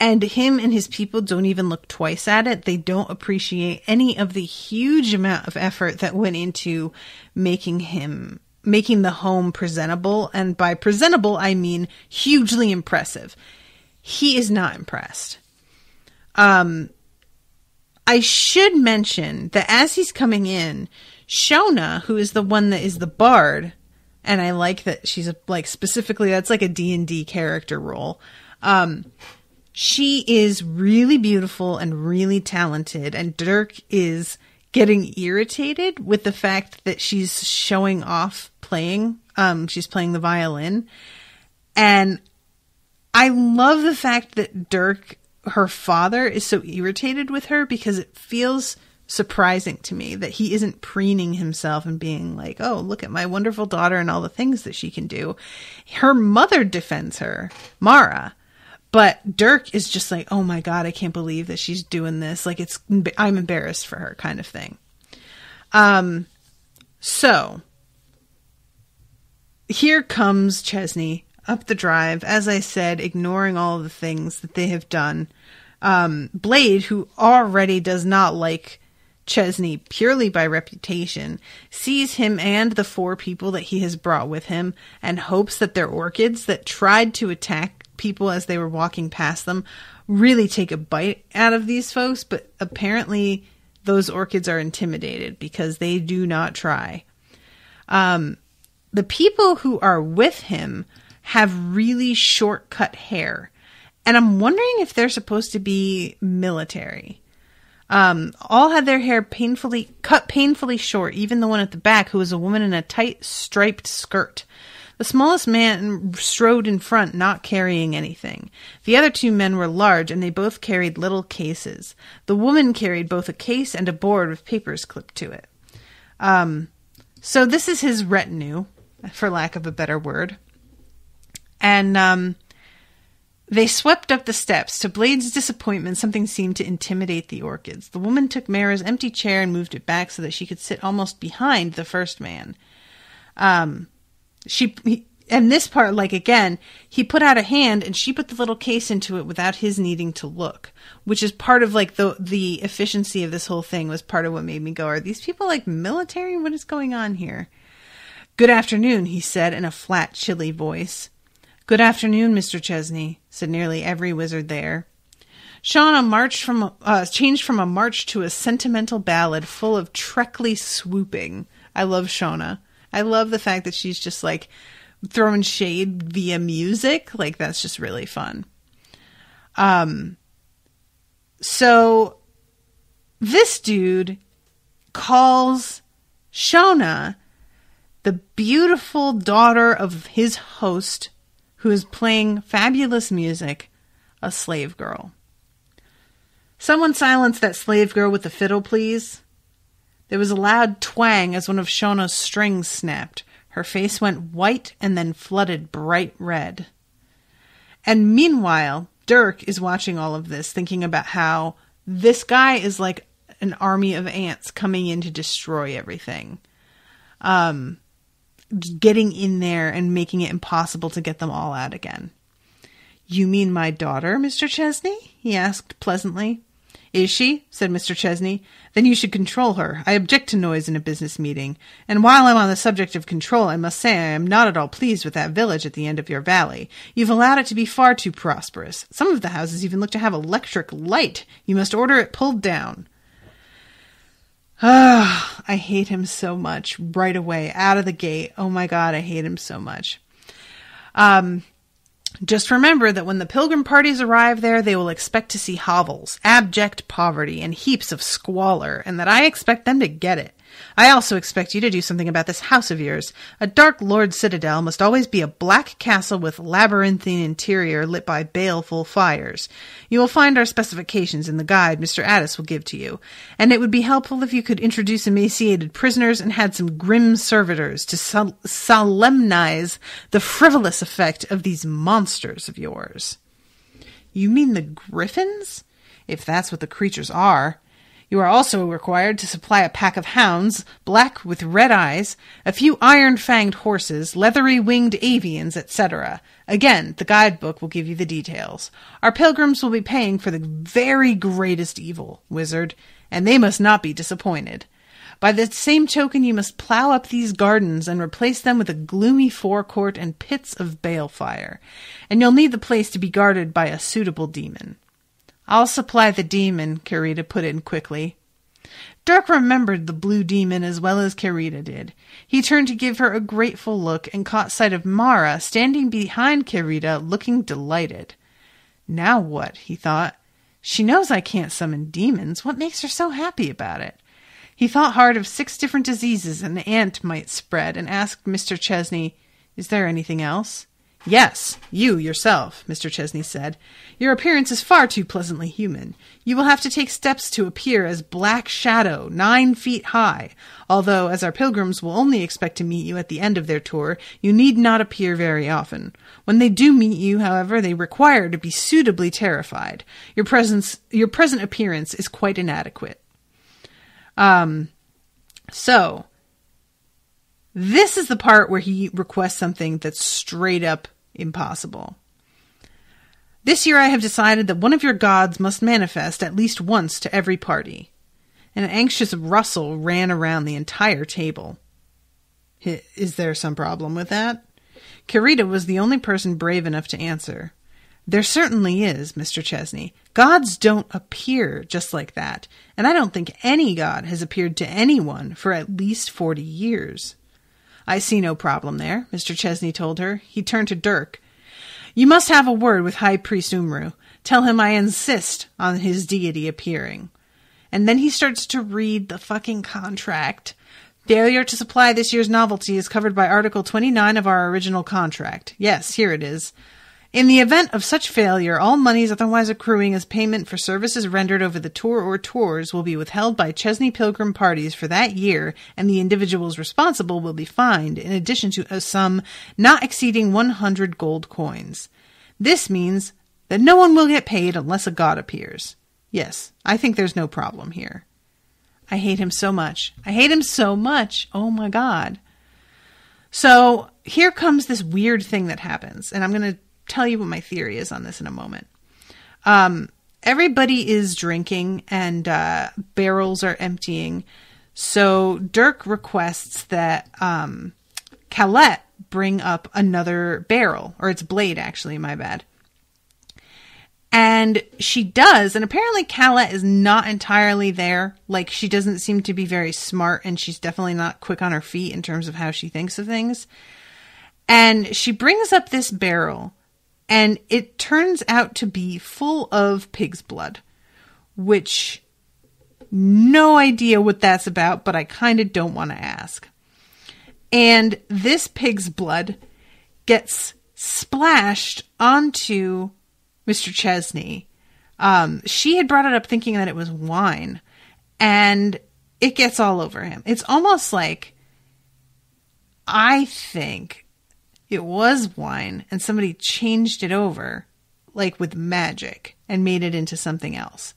And him and his people don't even look twice at it. They don't appreciate any of the huge amount of effort that went into making the home presentable. And by presentable, I mean hugely impressive. He is not impressed. I should mention that as he's coming in, Shona, who is the one that is the bard, and I like that she's specifically, that's like a D&D character role. She is really beautiful and really talented, and Dirk is getting irritated with the fact that she's showing off playing. She's playing the violin. And I love the fact that Dirk, her father, is so irritated with her, because it feels surprising to me that he isn't preening himself and being like, oh, look at my wonderful daughter and all the things that she can do. Her mother defends her, Mara. But Dirk is just like, oh my God, I can't believe that she's doing this. Like, I'm embarrassed for her kind of thing. So here comes Chesney up the drive, as I said, ignoring all of the things that they have done. Blade, who already does not like Chesney purely by reputation, sees him and the 4 people that he has brought with him and hopes that their orchids that tried to attack people as they were walking past them really take a bite out of these folks, but apparently those orchids are intimidated because they do not try. The people who are with him have really short-cut hair, and I'm wondering if they're supposed to be military. All had their hair cut painfully short, even the one at the back, who was a woman in a tight striped skirt. The smallest man strode in front, not carrying anything. The other 2 men were large, and they both carried little cases. The woman carried both a case and a board with papers clipped to it. So this is his retinue, for lack of a better word. And they swept up the steps. To Blade's disappointment, something seemed to intimidate the orchids. The woman took Mara's empty chair and moved it back so that she could sit almost behind the first man. And this part, like, again, he put out a hand and she put the little case into it without his needing to look, which is part of, like, the efficiency of this whole thing was part of what made me go, are these people, like, military? What is going on here? Good afternoon, he said in a flat, chilly voice. Good afternoon, Mr. Chesney, said nearly every wizard there. Shauna changed from a march to a sentimental ballad full of Treacly swooping. I love Shauna. I love the fact that she's just, like, throwing shade via music. Like, that's just really fun. So this dude calls Shauna the beautiful daughter of his host, who is playing fabulous music, a slave girl. Someone silence that slave girl with the fiddle, please. There was a loud twang as one of Shauna's strings snapped. Her face went white and then flooded bright red. And meanwhile, Dirk is watching all of this, thinking about how this guy is like an army of ants coming in to destroy everything. Getting in there and making it impossible to get them all out again. You mean my daughter, Mr. Chesney? He asked pleasantly. Is she? Said Mr. Chesney. Then you should control her. I object to noise in a business meeting. And while I'm on the subject of control, I must say I am not at all pleased with that village at the end of your valley. You've allowed it to be far too prosperous. Some of the houses even look to have electric light. You must order it pulled down. Ah, I hate him so much right away, out of the gate. Oh my God, I hate him so much. Just remember that when the pilgrim parties arrive there, they will expect to see hovels, abject poverty, and heaps of squalor, and that I expect them to get it. I also expect you to do something about this house of yours. A Dark Lord citadel must always be a black castle with labyrinthine interior lit by baleful fires. You will find our specifications in the guide Mr. Addis will give to you, and it would be helpful if you could introduce emaciated prisoners and had some grim servitors to solemnize the frivolous effect of these monsters of yours. You mean the griffins? If that's what the creatures are. You are also required to supply a pack of hounds, black with red eyes, a few iron-fanged horses, leathery-winged avians, etc. Again, the guidebook will give you the details. Our pilgrims will be paying for the very greatest evil, wizard, and they must not be disappointed. By the same token, you must plow up these gardens and replace them with a gloomy forecourt and pits of balefire, and you'll need the place to be guarded by a suitable demon. I'll supply the demon, Karita put in quickly. Dirk remembered the blue demon as well as Karita did. He turned to give her a grateful look and caught sight of Mara standing behind Karita, looking delighted. Now what, he thought. She knows I can't summon demons. What makes her so happy about it? He thought hard of 6 different diseases an ant might spread and asked Mr. Chesney, Is there anything else? Yes, you yourself, Mr. Chesney said. Your appearance is far too pleasantly human. You will have to take steps to appear as Black Shadow, 9 feet high. Although, as our pilgrims will only expect to meet you at the end of their tour, you need not appear very often. When they do meet you, however, they require to be suitably terrified. Your present appearance is quite inadequate. So, this is the part where he requests something that's straight up impossible. This year I have decided that one of your gods must manifest at least once to every party. An anxious rustle ran around the entire table. Is there some problem with that? Karita was the only person brave enough to answer. There certainly is, Mr. Chesney. Gods don't appear just like that, and I don't think any god has appeared to anyone for at least 40 years. I see no problem there, Mr. Chesney told her. He turned to Dirk. You must have a word with High Priest Umru. Tell him I insist on his deity appearing. And then he starts to read the fucking contract. Failure to supply this year's novelty is covered by Article 29 of our original contract. Yes, here it is. In the event of such failure, all monies otherwise accruing as payment for services rendered over the tour or tours will be withheld by Chesney Pilgrim parties for that year, and the individuals responsible will be fined, in addition to a sum not exceeding 100 gold coins. This means that no one will get paid unless a god appears. Yes, I think there's no problem here. I hate him so much. I hate him so much. Oh my God. So here comes this weird thing that happens, and I'm going to tell you what my theory is on this in a moment. Everybody is drinking and barrels are emptying. So Dirk requests that Calette bring up another barrel, or it's blade actually, my bad. And she does, and apparently Calette is not entirely there. Like, she doesn't seem to be very smart, and she's definitely not quick on her feet in terms of how she thinks of things. And she brings up this barrel, and it turns out to be full of pig's blood, which, no idea what that's about, but I kind of don't want to ask. And this pig's blood gets splashed onto Mr. Chesney. She had brought it up thinking that it was wine, and it gets all over him. It's almost like, I think it was wine and somebody changed it over, like with magic, and made it into something else.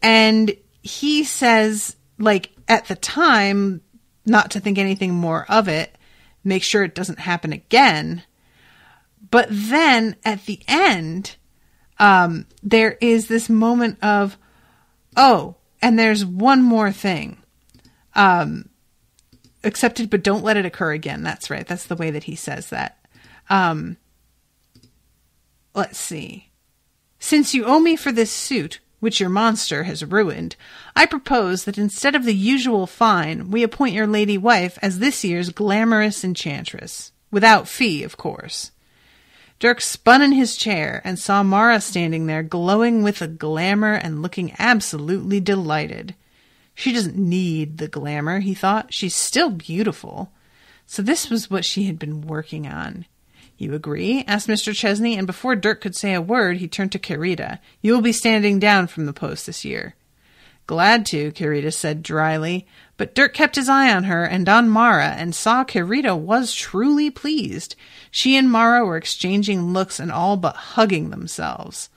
And he says, like, at the time, not to think anything more of it, make sure it doesn't happen again. But then at the end, there is this moment of, oh, and there's one more thing. Accept it, but don't let it occur again. That's right. That's the way that he says that. Let's see. Since you owe me for this suit, which your monster has ruined, I propose that instead of the usual fine, we appoint your lady wife as this year's glamorous enchantress. Without fee, of course. Dirk spun in his chair and saw Mara standing there glowing with the glamour and looking absolutely delighted. She doesn't need the glamour, he thought. She's still beautiful. So this was what she had been working on. You agree? Asked Mr. Chesney, and before Dirk could say a word, he turned to Carita. You will be standing down from the post this year. Glad to, Carita said dryly, but Dirk kept his eye on her and on Mara and saw Carita was truly pleased. She and Mara were exchanging looks and all but hugging themselves.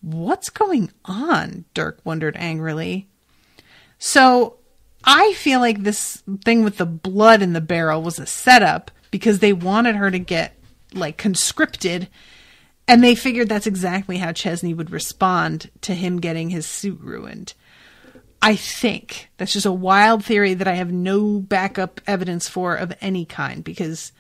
What's going on? Dirk wondered angrily. So, I feel like this thing with the blood in the barrel was a setup because they wanted her to get, like, conscripted, and they figured that's exactly how Chesney would respond to him getting his suit ruined. I think. That's just a wild theory that I have no backup evidence for of any kind, because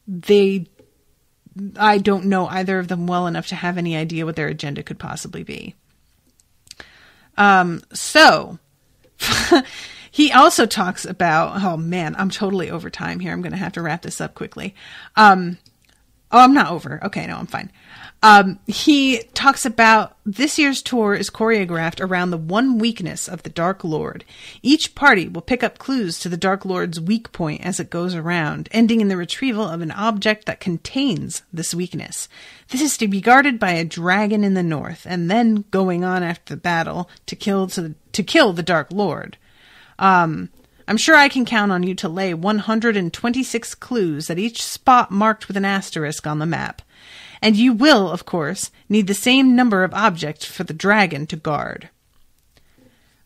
I don't know either of them well enough to have any idea what their agenda could possibly be. So... He also talks about, oh man, I'm totally over time here. I'm going to have to wrap this up quickly. I'm not over. Okay, no, I'm fine. He talks about this year's tour is choreographed around the one weakness of the Dark Lord. Each party will pick up clues to the Dark Lord's weak point as it goes around, ending in the retrieval of an object that contains this weakness. This is to be guarded by a dragon in the north, and then going on after the battle to kill the Dark Lord. I'm sure I can count on you to lay 126 clues at each spot marked with an asterisk on the map. And you will, of course, need the same number of objects for the dragon to guard.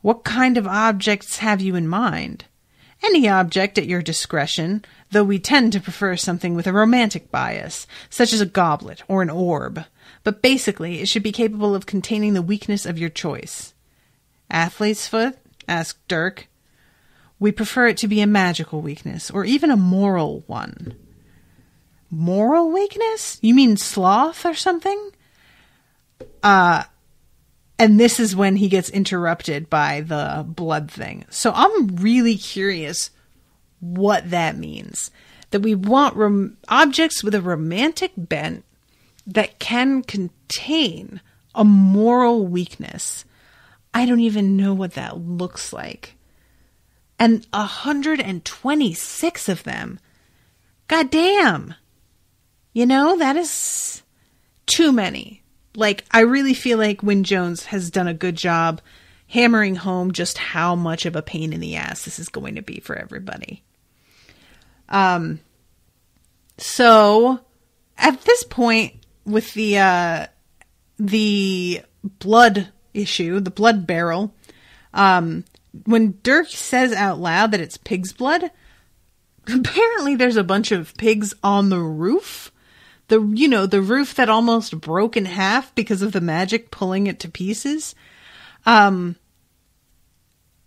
What kind of objects have you in mind? Any object at your discretion, though we tend to prefer something with a romantic bias, such as a goblet or an orb. But basically, it should be capable of containing the weakness of your choice. Athlete's foot? Asked Dirk. We prefer it to be a magical weakness, or even a moral one. Moral weakness? You mean sloth or something? And this is when he gets interrupted by the blood thing. So I'm really curious what that means. That we want objects with a romantic bent that can contain a moral weakness. I don't even know what that looks like. And 126 of them. God damn. You know, that is too many. Like, I really feel like Wynne Jones has done a good job hammering home just how much of a pain in the ass this is going to be for everybody. So, at this point, with the blood issue, the blood barrel, when Dirk says out loud that it's pig's blood, apparently there's a bunch of pigs on the roof. The roof that almost broke in half because of the magic pulling it to pieces. I'm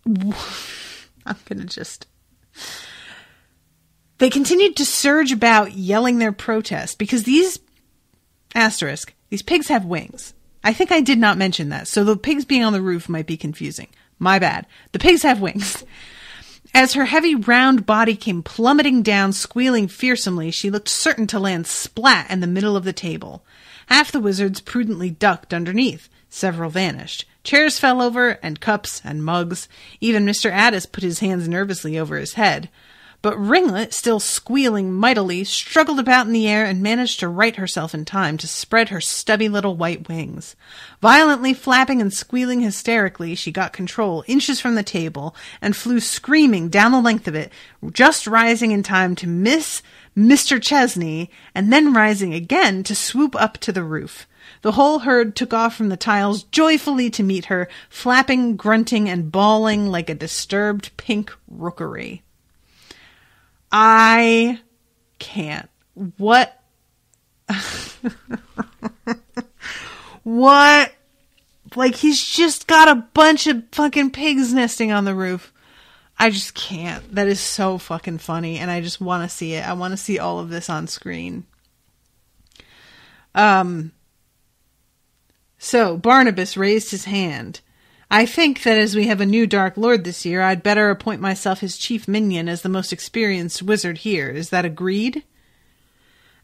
gonna just... They continued to surge about, yelling their protest, because these pigs have wings. I think I did not mention that, so the pigs being on the roof might be confusing. My bad. The pigs have wings. As her heavy, round body came plummeting down, squealing fearsomely, she looked certain to land splat in the middle of the table. Half the wizards prudently ducked underneath. Several vanished. Chairs fell over, and cups, and mugs. Even Mr. Addis put his hands nervously over his head. But Ringlet, still squealing mightily, struggled about in the air and managed to right herself in time to spread her stubby little white wings. Violently flapping and squealing hysterically, she got control inches from the table and flew screaming down the length of it, just rising in time to miss Mr. Chesney, and then rising again to swoop up to the roof. The whole herd took off from the tiles joyfully to meet her, flapping, grunting, and bawling like a disturbed pink rookery. I can't. What? What? Like, he's just got a bunch of fucking pigs nesting on the roof. I just can't. That is so fucking funny, and I just want to see it. I want to see all of this on screen. So, Barnabas raised his hand. I think that as we have a new Dark Lord this year, I'd better appoint myself his chief minion as the most experienced wizard here. Is that agreed?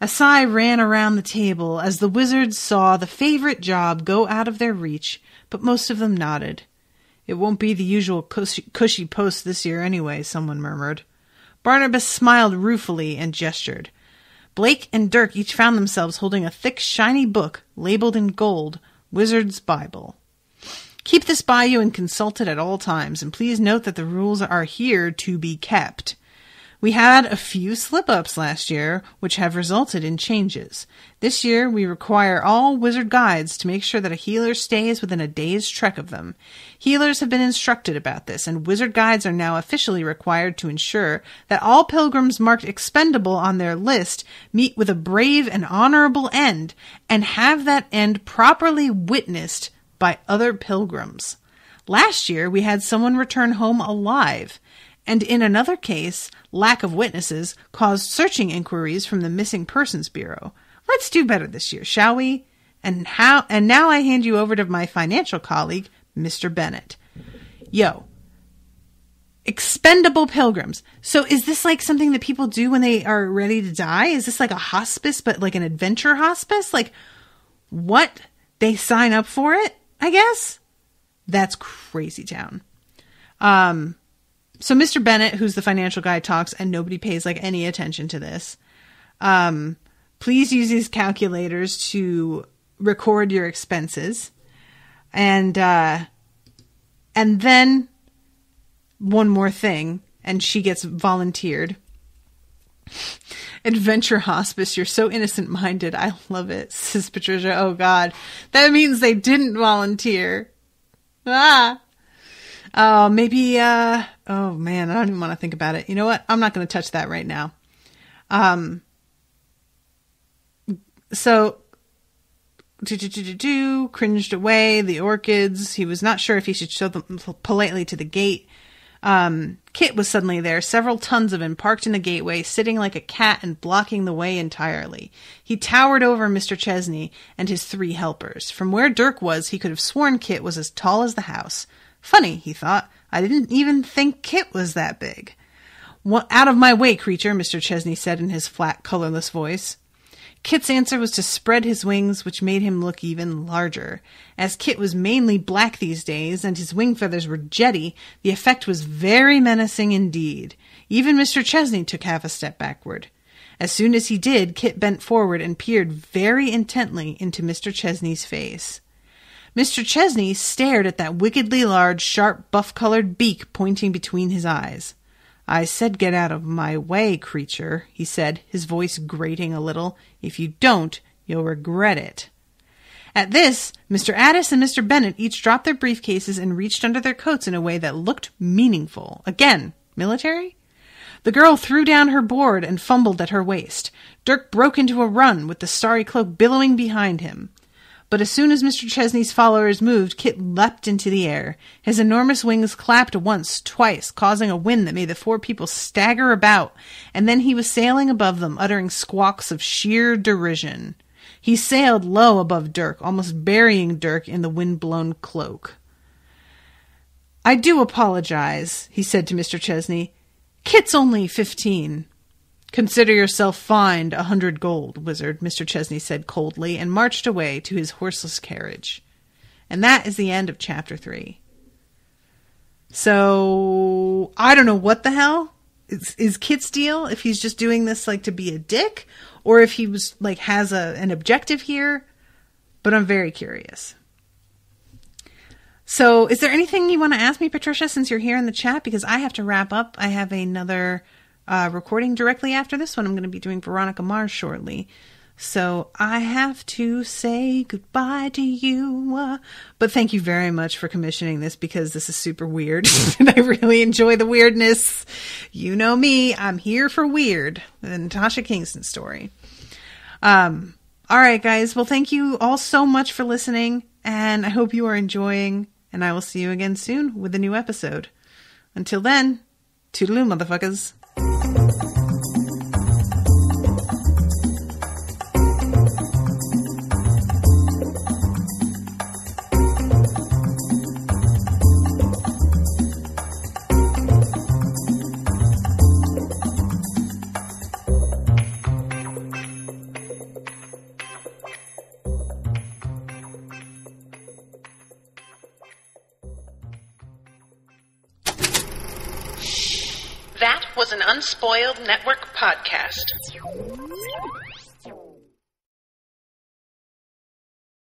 A sigh ran around the table as the wizards saw the favorite job go out of their reach, but most of them nodded. It won't be the usual cushy post this year anyway, someone murmured. Barnabas smiled ruefully and gestured. Blake and Dirk each found themselves holding a thick, shiny book labeled in gold, Wizard's Bible. Keep this by you and consult it at all times, and please note that the rules are here to be kept. We had a few slip-ups last year, which have resulted in changes. This year, we require all wizard guides to make sure that a healer stays within a day's trek of them. Healers have been instructed about this, and wizard guides are now officially required to ensure that all pilgrims marked expendable on their list meet with a brave and honorable end, and have that end properly witnessed by other pilgrims. Last year, we had someone return home alive, and in another case, lack of witnesses caused searching inquiries from the Missing Persons Bureau. Let's do better this year, shall we? And now I hand you over to my financial colleague, Mr. Bennett. Yo. Expendable pilgrims. So is this like something that people do when they are ready to die? Is this like a hospice, but like an adventure hospice? Like, what? They sign up for it, I guess? That's crazy town. So Mr. Bennett, who's the financial guy, talks, and nobody pays like any attention to this. Please use these calculators to record your expenses. And then one more thing, and she gets volunteered. Adventure hospice, you're so innocent-minded. I love it, says Patricia. Oh, God. That means they didn't volunteer. Oh, maybe, oh, man, I don't even want to think about it. You know what? I'm not going to touch that right now. So, cringed away, the orchids. He was not sure if he should show them politely to the gate. Kit was suddenly there, several tons of him parked in the gateway, sitting like a cat and blocking the way entirely. He towered over Mr. Chesney and his 3 helpers. From where Dirk was, he could have sworn Kit was as tall as the house. Funny, he thought. I didn't even think Kit was that big. Out of my way, creature, Mr. Chesney said in his flat, colorless voice. Kit's answer was to spread his wings, which made him look even larger. As Kit was mainly black these days, and his wing feathers were jetty, the effect was very menacing indeed. Even Mr. Chesney took half a step backward. As soon as he did, Kit bent forward and peered very intently into Mr. Chesney's face. Mr. Chesney stared at that wickedly large, sharp, buff-colored beak pointing between his eyes. I said get out of my way, creature, he said, his voice grating a little. If you don't, you'll regret it. At this, Mr. Addis and Mr. Bennett each dropped their briefcases and reached under their coats in a way that looked meaningful. Again, military? The girl threw down her board and fumbled at her waist. Dirk broke into a run with the starry cloak billowing behind him. But as soon as Mr. Chesney's followers moved, Kit leapt into the air. His enormous wings clapped once, twice, causing a wind that made the 4 people stagger about, and then he was sailing above them, uttering squawks of sheer derision. He sailed low above Dirk, almost burying Dirk in the wind-blown cloak. I do apologize, he said to Mr. Chesney. Kit's only 15. Consider yourself fined 100 gold, wizard, Mr. Chesney said coldly, and marched away to his horseless carriage. And that is the end of Chapter 3. So, I don't know what the hell is Kit's deal, if he's just doing this like to be a dick, or if he was like has an objective here, but I'm very curious. So, is there anything you want to ask me, Patricia, since you're here in the chat? Because I have to wrap up. I have another recording directly after this one. I'm going to be doing Veronica Mars shortly. So I have to say goodbye to you. But thank you very much for commissioning this, because this is super weird. And I really enjoy the weirdness. You know me, I'm here for weird. The Natasha Kingston story. All right, guys. Well, thank you all so much for listening. And I hope you are enjoying. And I will see you again soon with a new episode. Until then, toodaloo, motherfuckers. That was an Unspoiled Network podcast.